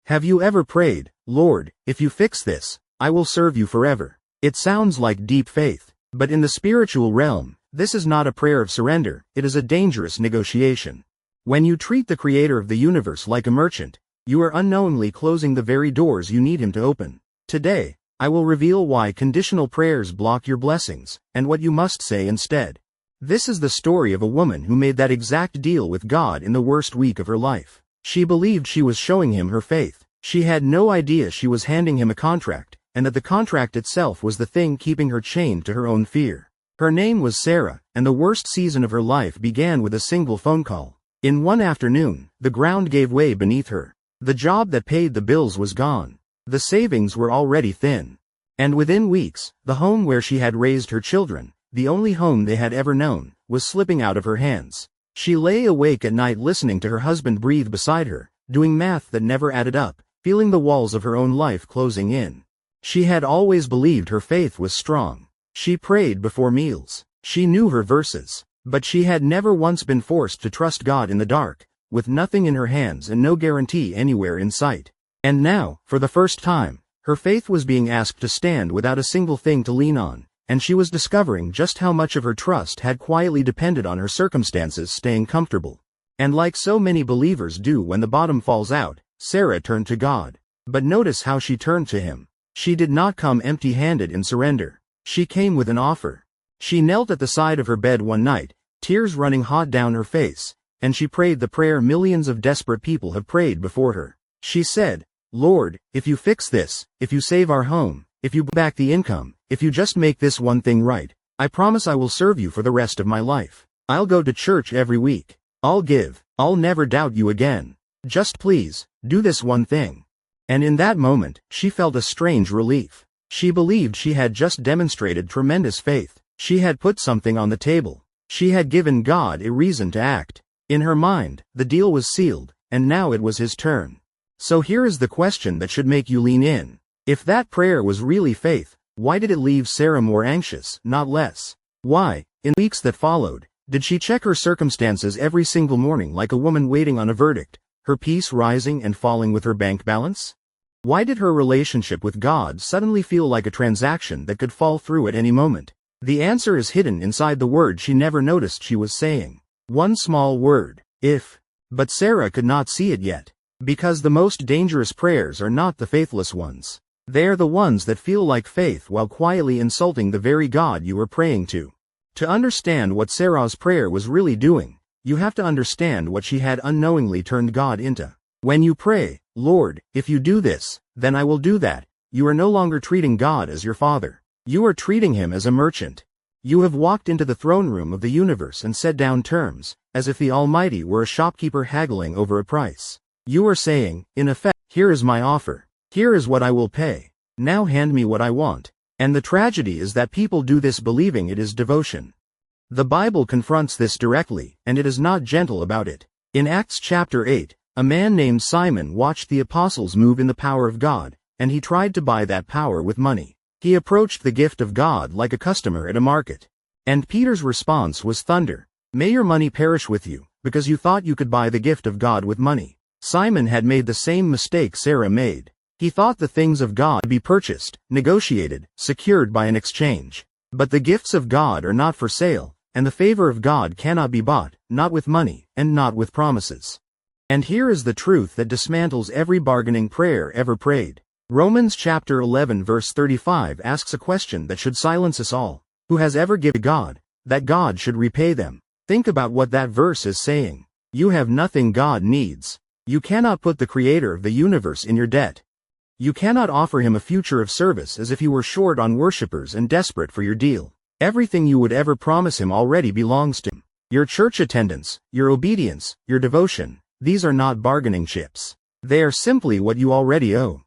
Have you ever prayed, "Lord, if you fix this, I will serve you forever"? It sounds like deep faith, but in the spiritual realm, this is not a prayer of surrender, it is a dangerous negotiation. When you treat the Creator of the universe like a merchant, you are unknowingly closing the very doors you need Him to open. Today, I will reveal why conditional prayers block your blessings, and what you must say instead. This is the story of a woman who made that exact deal with God in the worst week of her life. She believed she was showing Him her faith. She had no idea she was handing Him a contract, and that the contract itself was the thing keeping her chained to her own fear. Her name was Sarah, and the worst season of her life began with a single phone call. In one afternoon, the ground gave way beneath her. The job that paid the bills was gone. The savings were already thin. And within weeks, the home where she had raised her children, the only home they had ever known, was slipping out of her hands. She lay awake at night listening to her husband breathe beside her, doing math that never added up, feeling the walls of her own life closing in. She had always believed her faith was strong. She prayed before meals. She knew her verses. But she had never once been forced to trust God in the dark, with nothing in her hands and no guarantee anywhere in sight. And now, for the first time, her faith was being asked to stand without a single thing to lean on, and she was discovering just how much of her trust had quietly depended on her circumstances staying comfortable. And like so many believers do when the bottom falls out, Sarah turned to God. But notice how she turned to Him. She did not come empty-handed in surrender. She came with an offer. She knelt at the side of her bed one night, tears running hot down her face, and she prayed the prayer millions of desperate people have prayed before her. She said, "Lord, if you fix this, if you save our home, if you bring back the income, if you just make this one thing right, I promise I will serve you for the rest of my life. I'll go to church every week. I'll give. I'll never doubt you again. Just please, do this one thing." And in that moment, she felt a strange relief. She believed she had just demonstrated tremendous faith. She had put something on the table. She had given God a reason to act. In her mind, the deal was sealed, and now it was His turn. So here is the question that should make you lean in. If that prayer was really faith, why did it leave Sarah more anxious, not less? Why, in weeks that followed, did she check her circumstances every single morning like a woman waiting on a verdict, her peace rising and falling with her bank balance? Why did her relationship with God suddenly feel like a transaction that could fall through at any moment? The answer is hidden inside the word she never noticed she was saying. One small word, if. But Sarah could not see it yet. Because the most dangerous prayers are not the faithless ones. They are the ones that feel like faith while quietly insulting the very God you are praying to. To understand what Sarah's prayer was really doing, you have to understand what she had unknowingly turned God into. When you pray, "Lord, if you do this, then I will do that," you are no longer treating God as your Father. You are treating Him as a merchant. You have walked into the throne room of the universe and set down terms, as if the Almighty were a shopkeeper haggling over a price. You are saying, in effect, "Here is my offer. Here is what I will pay. Now hand me what I want." And the tragedy is that people do this believing it is devotion. The Bible confronts this directly, and it is not gentle about it. In Acts chapter 8, a man named Simon watched the apostles move in the power of God, and he tried to buy that power with money. He approached the gift of God like a customer at a market. And Peter's response was thunder. "May your money perish with you, because you thought you could buy the gift of God with money." Simon had made the same mistake Sarah made. He thought the things of God could be purchased, negotiated, secured by an exchange. But the gifts of God are not for sale, and the favor of God cannot be bought, not with money, and not with promises. And here is the truth that dismantles every bargaining prayer ever prayed. Romans chapter 11 verse 35 asks a question that should silence us all. Who has ever given to God, that God should repay them? Think about what that verse is saying. You have nothing God needs. You cannot put the Creator of the universe in your debt. You cannot offer Him a future of service as if He were short on worshippers and desperate for your deal. Everything you would ever promise Him already belongs to Him. Your church attendance, your obedience, your devotion, these are not bargaining chips. They are simply what you already owe.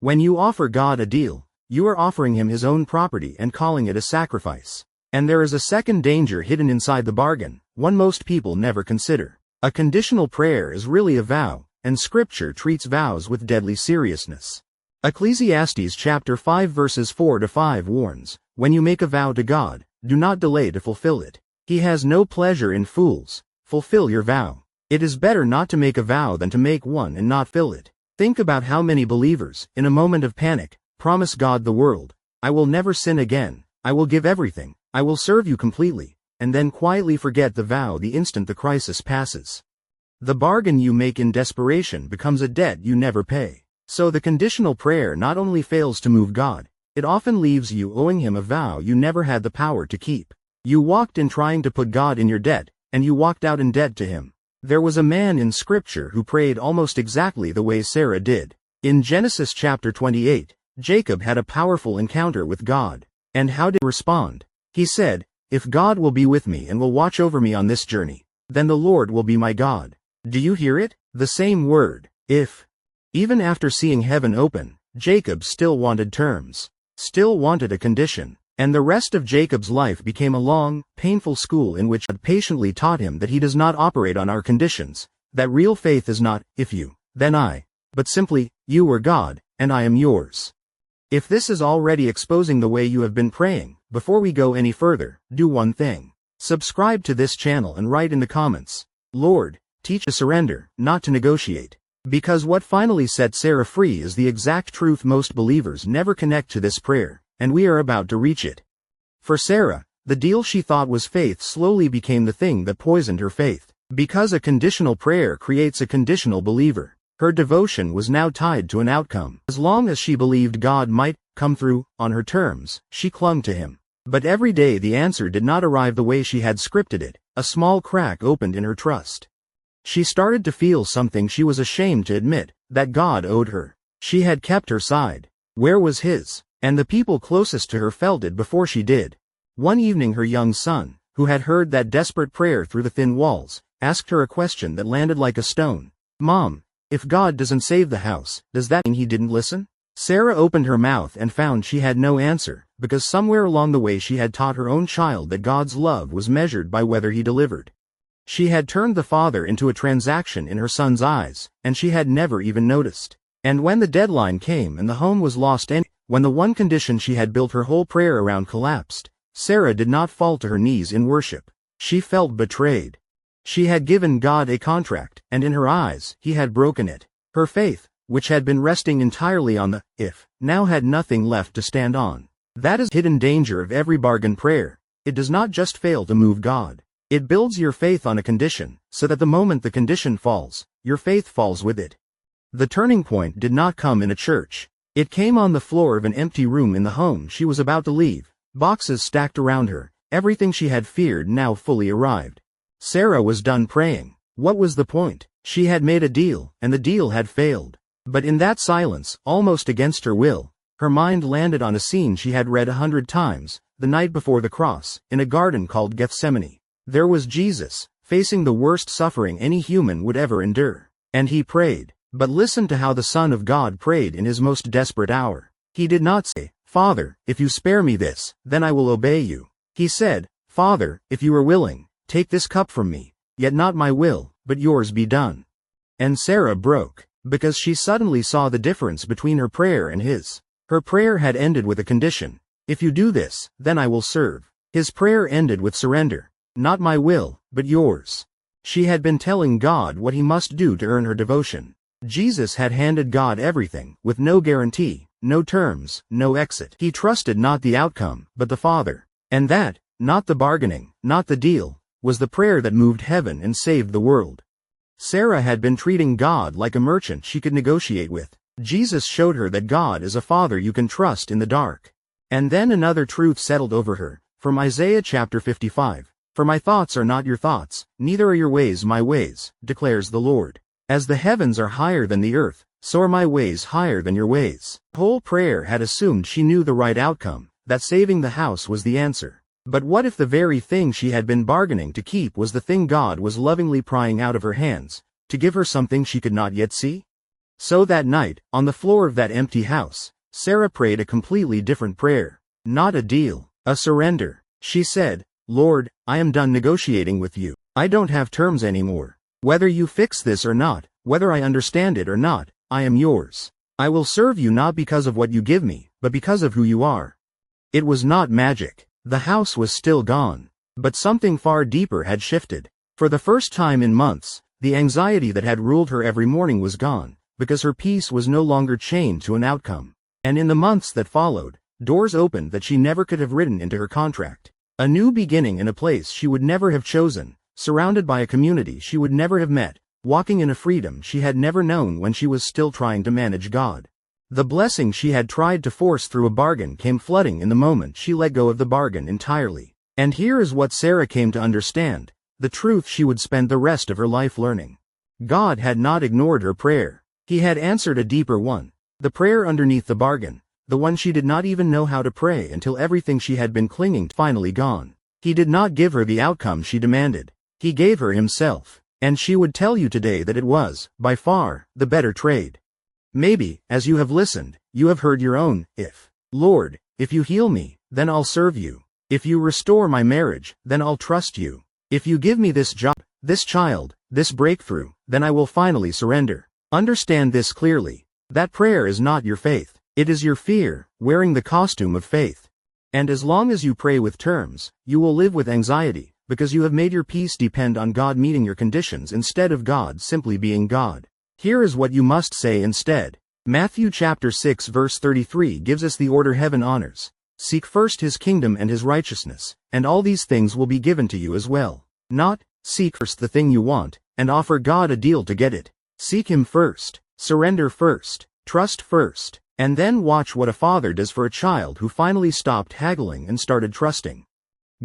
When you offer God a deal, you are offering Him His own property and calling it a sacrifice. And there is a second danger hidden inside the bargain, one most people never consider. A conditional prayer is really a vow, and Scripture treats vows with deadly seriousness. Ecclesiastes chapter 5 verses 4 to 5 warns, "When you make a vow to God, do not delay to fulfill it. He has no pleasure in fools. Fulfill your vow." It is better not to make a vow than to make one and not fill it. Think about how many believers, in a moment of panic, promise God the world. I will never sin again. I will give everything. I will serve you completely. And then quietly forget the vow the instant the crisis passes. The bargain you make in desperation becomes a debt you never pay. So the conditional prayer not only fails to move God, it often leaves you owing him a vow you never had the power to keep. You walked in trying to put God in your debt, and you walked out in debt to him. There was a man in Scripture who prayed almost exactly the way Sarah did. In Genesis chapter 28, Jacob had a powerful encounter with God. And how did he respond? He said, "If God will be with me and will watch over me on this journey, then the Lord will be my God." Do you hear it? The same word, if. Even after seeing heaven open, Jacob still wanted terms, still wanted a condition. And the rest of Jacob's life became a long, painful school in which God patiently taught him that he does not operate on our conditions, that real faith is not, if you, then I, but simply, you are God, and I am yours. If this is already exposing the way you have been praying, before we go any further, do one thing. Subscribe to this channel and write in the comments, "Lord, teach to surrender, not to negotiate." Because what finally set Sarah free is the exact truth most believers never connect to this prayer, and we are about to reach it. For Sarah, the deal she thought was faith slowly became the thing that poisoned her faith. Because a conditional prayer creates a conditional believer, her devotion was now tied to an outcome. As long as she believed God might come through on her terms, she clung to him. But every day the answer did not arrive the way she had scripted it. A small crack opened in her trust. She started to feel something she was ashamed to admit, that God owed her. She had kept her side. Where was his? And the people closest to her felt it before she did. One evening her young son, who had heard that desperate prayer through the thin walls, asked her a question that landed like a stone. "Mom, if God doesn't save the house, does that mean he didn't listen?" Sarah opened her mouth and found she had no answer, because somewhere along the way she had taught her own child that God's love was measured by whether he delivered. She had turned the father into a transaction in her son's eyes, and she had never even noticed. And when the deadline came and the home was lost and when the one condition she had built her whole prayer around collapsed, Sarah did not fall to her knees in worship. She felt betrayed. She had given God a contract, and in her eyes, he had broken it. Her faith, which had been resting entirely on the if, now had nothing left to stand on. That is the hidden danger of every bargain prayer. It does not just fail to move God. It builds your faith on a condition, so that the moment the condition falls, your faith falls with it. The turning point did not come in a church. It came on the floor of an empty room in the home she was about to leave. Boxes stacked around her, everything she had feared now fully arrived. Sarah was done praying. What was the point? She had made a deal, and the deal had failed. But in that silence, almost against her will, her mind landed on a scene she had read 100 times, the night before the cross, in a garden called Gethsemane. There was Jesus, facing the worst suffering any human would ever endure. And he prayed. But listen to how the Son of God prayed in his most desperate hour. He did not say, "Father, if you spare me this, then I will obey you." He said, "Father, if you are willing, take this cup from me, yet not my will, but yours be done." And Sarah broke, because she suddenly saw the difference between her prayer and his. Her prayer had ended with a condition. "If you do this, then I will serve." His prayer ended with surrender. "Not my will, but yours." She had been telling God what he must do to earn her devotion. Jesus had handed God everything, with no guarantee, no terms, no exit. He trusted not the outcome, but the Father. And that, not the bargaining, not the deal, was the prayer that moved heaven and saved the world. Sarah had been treating God like a merchant she could negotiate with. Jesus showed her that God is a Father you can trust in the dark. And then another truth settled over her, from Isaiah chapter 55. "For my thoughts are not your thoughts, neither are your ways my ways, declares the Lord. As the heavens are higher than the earth, so are my ways higher than your ways." The whole prayer had assumed she knew the right outcome, that saving the house was the answer. But what if the very thing she had been bargaining to keep was the thing God was lovingly prying out of her hands, to give her something she could not yet see? So that night, on the floor of that empty house, Sarah prayed a completely different prayer. Not a deal, a surrender. She said, "Lord, I am done negotiating with you. I don't have terms anymore. Whether you fix this or not, whether I understand it or not, I am yours. I will serve you not because of what you give me, but because of who you are." It was not magic. The house was still gone. But something far deeper had shifted. For the first time in months, the anxiety that had ruled her every morning was gone. because her peace was no longer chained to an outcome. And in the months that followed, doors opened that she never could have written into her contract. A new beginning in a place she would never have chosen, surrounded by a community she would never have met, walking in a freedom she had never known when she was still trying to manage God. The blessing she had tried to force through a bargain came flooding in the moment she let go of the bargain entirely. And here is what Sarah came to understand, the truth she would spend the rest of her life learning. God had not ignored her prayer. He had answered a deeper one. The prayer underneath the bargain, the one she did not even know how to pray until everything she had been clinging to finally gone. He did not give her the outcome she demanded. He gave her himself. And she would tell you today that it was, by far, the better trade. Maybe, as you have listened, you have heard your own, if. Lord, if you heal me, then I'll serve you. If you restore my marriage, then I'll trust you. If you give me this job, this child, this breakthrough, then I will finally surrender. Understand this clearly. That prayer is not your faith. It is your fear, wearing the costume of faith. And as long as you pray with terms, you will live with anxiety, because you have made your peace depend on God meeting your conditions instead of God simply being God. Here is what you must say instead. Matthew chapter 6 verse 33 gives us the order heaven honors. Seek first his kingdom and his righteousness, and all these things will be given to you as well. Not, seek first the thing you want, and offer God a deal to get it. Seek him first, surrender first, trust first, and then watch what a father does for a child who finally stopped haggling and started trusting.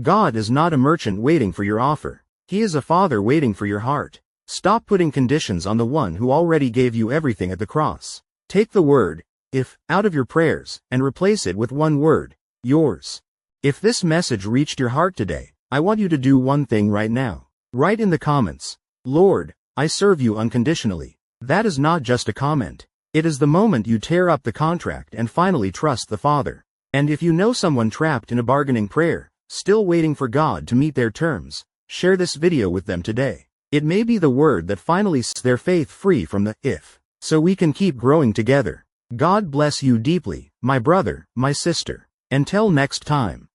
God is not a merchant waiting for your offer. He is a father waiting for your heart. Stop putting conditions on the one who already gave you everything at the cross. Take the word, if, out of your prayers, and replace it with one word, yours. If this message reached your heart today, I want you to do one thing right now. Write in the comments, Lord, I serve you unconditionally. That is not just a comment. It is the moment you tear up the contract and finally trust the Father. And if you know someone trapped in a bargaining prayer, still waiting for God to meet their terms, share this video with them today. It may be the word that finally sets their faith free from the if, so we can keep growing together. God bless you deeply, my brother, my sister. Until next time.